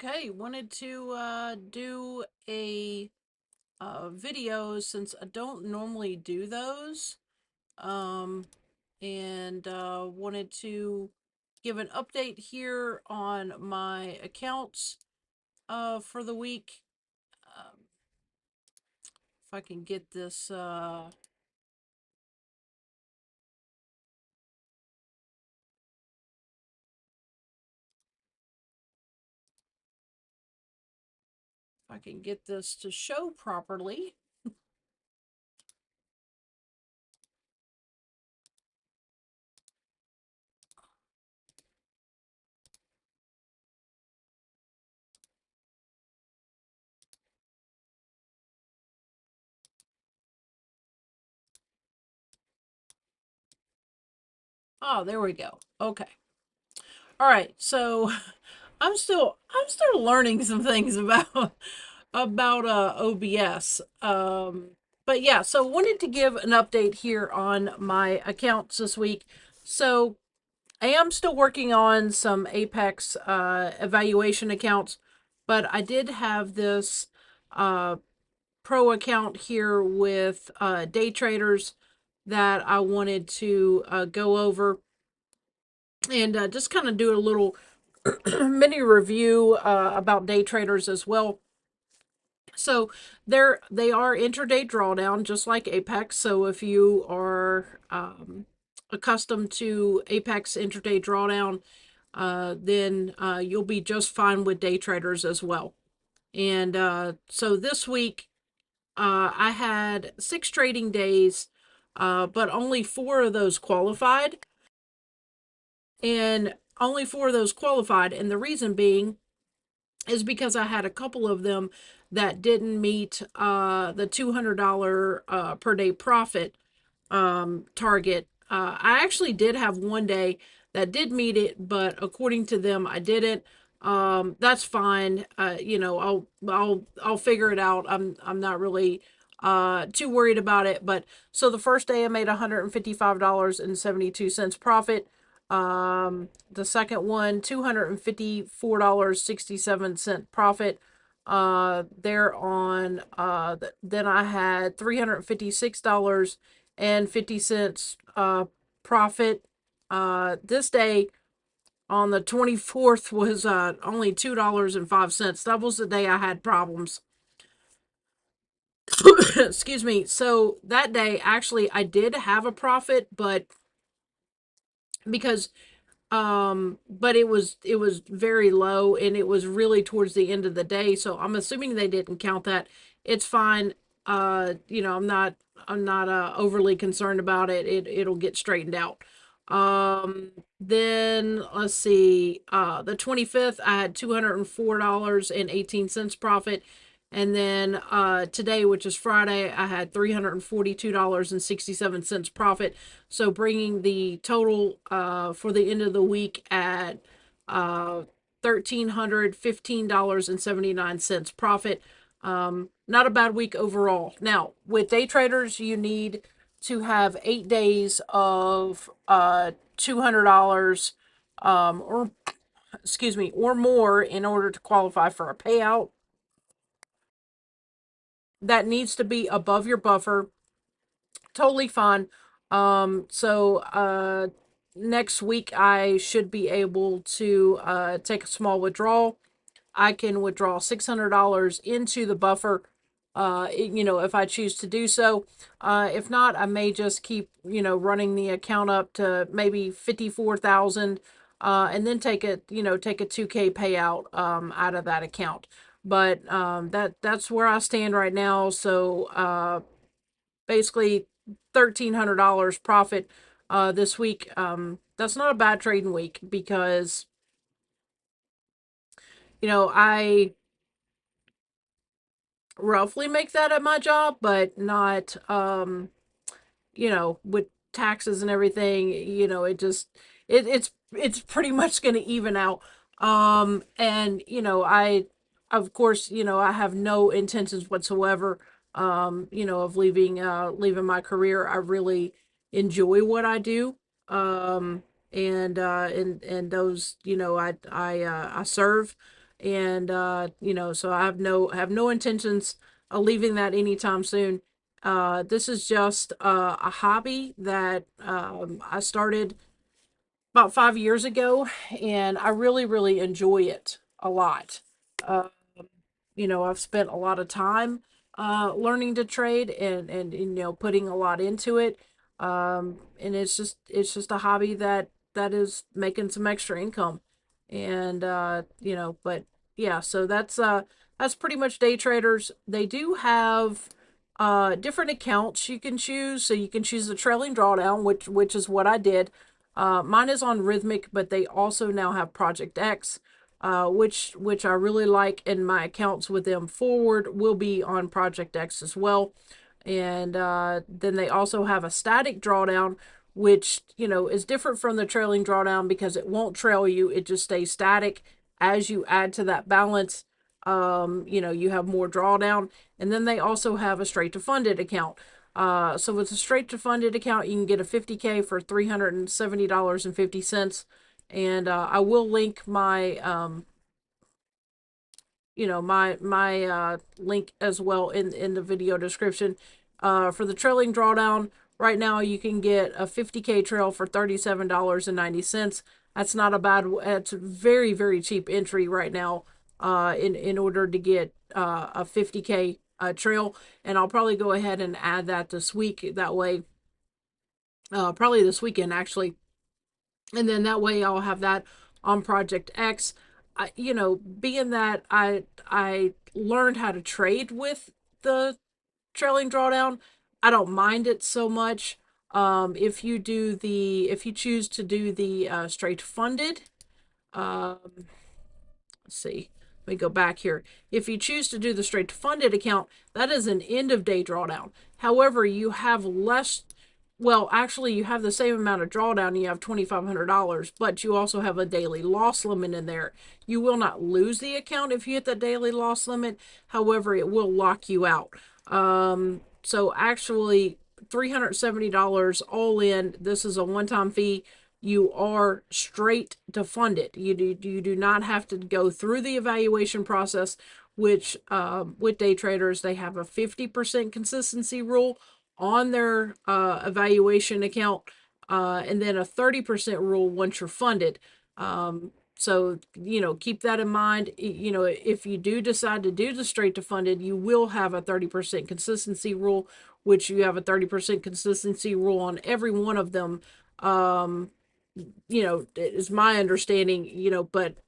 Okay, wanted to do a video since I don't normally do those. Um, and wanted to give an update here on my accounts for the week. Um, if I can get this, if I can get this to show properly. Oh, there we go. Okay. All right. So I'm still learning some things about OBS. But yeah, so wanted to give an update here on my accounts this week. So I am still working on some Apex evaluation accounts, but I did have this uh, pro account here with day traders that I wanted to go over and just kind of do a little mini review about day traders as well. So they are intraday drawdown, just like Apex. So if you are accustomed to Apex intraday drawdown, then you'll be just fine with day traders as well. And so this week, I had 6 trading days, but only 4 of those qualified. And only 4 of those qualified. And the reason being is because I had a couple of them that didn't meet the $200 per day profit target. I actually did have one day that did meet it, but according to them, I didn't. That's fine. I'll figure it out. I'm not really too worried about it. But so the first day I made $155.72 profit. The second one, $254.67 profit. There on then I had $356.50 profit. This day on the 24th was only $2.05. That was the day I had problems. Excuse me. So that day, actually, I did have a profit, but because but it was very low and it was really towards the end of the day, so I'm assuming they didn't count that. It's fine. I'm not overly concerned about it. It'll get straightened out. Then let's see. The 25th I had $204.18 profit. And then today, which is Friday, I had $342.67 profit. So bringing the total for the end of the week at $1,315.79 profit. Not a bad week overall. Now, with day traders, you need to have 8 days of $200 or excuse me, or more in order to qualify for a payout. That needs to be above your buffer. Totally fine. So next week I should be able to take a small withdrawal. I can withdraw $600 into the buffer, if I choose to do so. If not, I may just keep, running the account up to maybe 54,000, and then take a 2K payout out of that account. But that's where I stand right now. So basically $1,300 profit this week. That's not a bad trading week because I roughly make that at my job, but not with taxes and everything, it's pretty much going to even out. And I of course, I have no intentions whatsoever of leaving my career. I really enjoy what I do. And those, I serve and so I have no intentions of leaving that anytime soon. This is just a hobby that I started about 5 years ago, and I really, really enjoy it a lot. Uh, I've spent a lot of time learning to trade and putting a lot into it. And it's just a hobby that is making some extra income. And but yeah, so that's pretty much day traders. They do have different accounts you can choose. So you can choose the trailing drawdown, which is what I did. Mine is on Rhythmic, but they also now have Project X, which I really like, and my accounts with them forward will be on Project X as well. And then they also have a static drawdown, which is different from the trailing drawdown because it won't trail you; it just stays static. As you add to that balance, you have more drawdown, and then they also have a straight to funded account. So with a straight to funded account, you can get a 50K for $370.50. And I will link my link as well in the video description. For the trailing drawdown, right now you can get a 50K trail for $37.90. That's not a bad. It's a very, very cheap entry right now. In order to get a 50K trail, and I'll probably go ahead and add that this week. That way, probably this weekend actually, and then that way I'll have that on Project X. Being that I learned how to trade with the trailing drawdown, I don't mind it so much. If you choose to do the straight funded, um, let's see. Let me go back here. If you choose to do the straight funded account, that is an end of day drawdown. However, you have less. Well, actually, you have the same amount of drawdown. You have $2,500, but you also have a daily loss limit in there. You will not lose the account if you hit the daily loss limit. However, it will lock you out. So actually, $370 all in. This is a one-time fee. You are straight to fund it. You do not have to go through the evaluation process, which with day traders, they have a 50% consistency rule on their evaluation account, and then a 30% rule once you're funded. So, keep that in mind. If you do decide to do the straight to funded, you will have a 30% consistency rule, which you have a 30% consistency rule on every one of them. Um, is my understanding,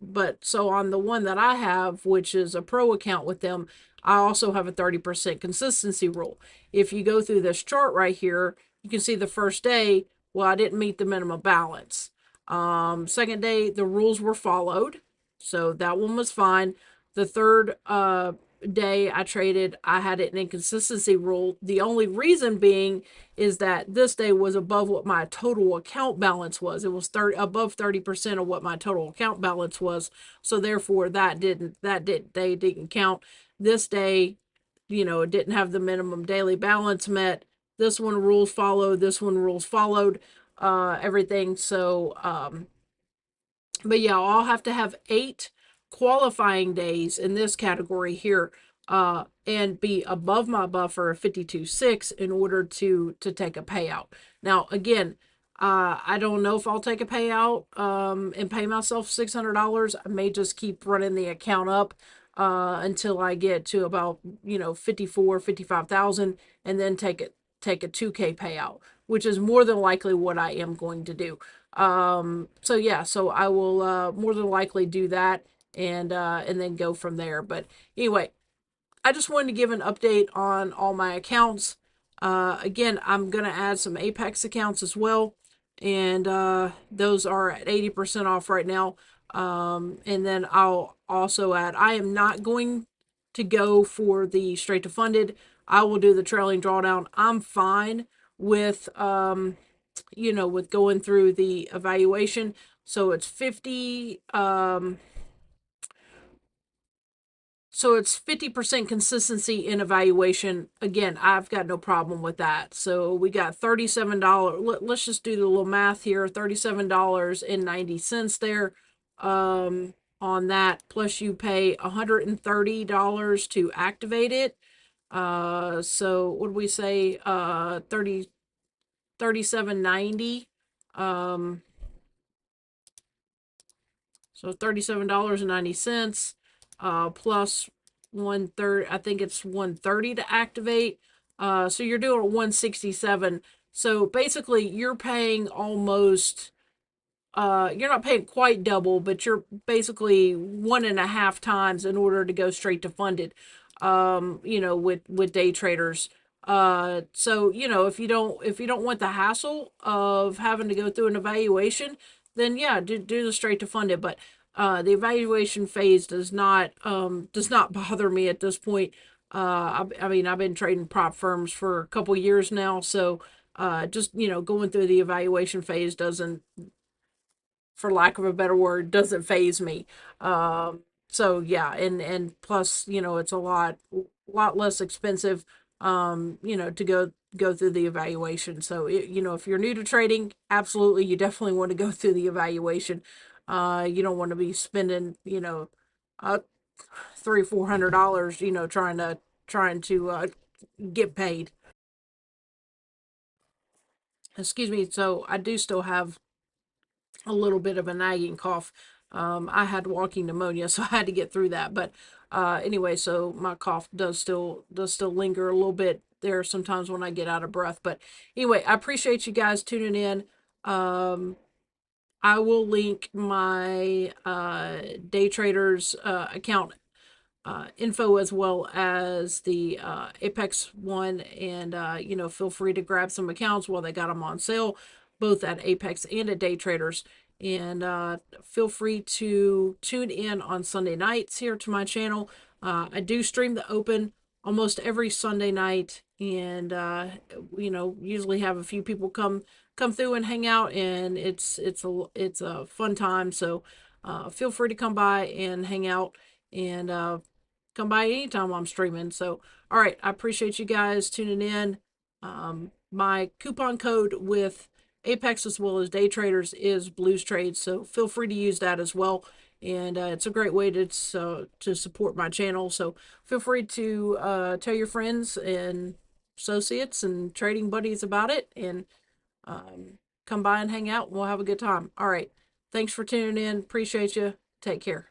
but so on the one that I have, which is a pro account with them, I also have a 30% consistency rule. If you go through this chart right here, you can see the first day, well, I didn't meet the minimum balance. Second day, the rules were followed, so that one was fine. The third day I traded, I had an inconsistency rule. The only reason being is that this day was above what my total account balance was. It was above 30% of what my total account balance was. So therefore that day didn't count. This day, it didn't have the minimum daily balance met. This one rules followed, this one rules followed, everything. So but yeah, I'll have to have 8 qualifying days in this category here, and be above my buffer of 52.6 in order to take a payout. Now, again, I don't know if I'll take a payout and pay myself $600. I may just keep running the account up until I get to about 55,000, and then take a 2K payout, which is more than likely what I am going to do. So yeah, so I will more than likely do that, and then go from there. But anyway, I just wanted to give an update on all my accounts. Again, I'm gonna add some Apex accounts as well, and those are at 80% off right now. And then I'll also add. I am not going to go for the straight to funded. I will do the trailing drawdown. I'm fine with with going through the evaluation. So it's 50% consistency in evaluation. Again, I've got no problem with that. So we got $37. Let's just do the little math here. $37.90 there. on that. Plus you pay $130 to activate it. So what do we say? 37.90. Um, so $37.90, plus 1/3. I think it's 130 to activate. So you're doing 167. So basically, you're paying almost, you're not paying quite double, but you're basically 1.5 times in order to go straight to funded, with day traders. So if you don't want the hassle of having to go through an evaluation, then yeah, do the straight to funded. But the evaluation phase does not bother me at this point. I mean, I've been trading prop firms for a couple years now, so just going through the evaluation phase doesn't, for lack of a better word, doesn't phase me. So yeah, and plus, it's a lot less expensive, to go through the evaluation. So if you're new to trading, absolutely, you definitely want to go through the evaluation. You don't want to be spending, uh, $300-400, trying to get paid. Excuse me. So I do still have a little bit of a nagging cough. I had walking pneumonia, so I had to get through that. But anyway, so my cough does still linger a little bit there sometimes when I get out of breath. But anyway, I appreciate you guys tuning in. Um, I will link my day traders account info, as well as the Apex one. And, feel free to grab some accounts while they got them on sale, both at Apex and at Day Traders. And feel free to tune in on Sunday nights here to my channel. I do stream the Open almost every Sunday night, and usually have a few people come through and hang out, and it's a fun time. So feel free to come by and hang out, and come by anytime I'm streaming. So, all right, I appreciate you guys tuning in. My coupon code with Apex as well as day traders is Blues Trades, so feel free to use that as well. And it's a great way to support my channel. So feel free to tell your friends and associates and trading buddies about it, and come by and hang out. And we'll have a good time. All right, thanks for tuning in. Appreciate you. Take care.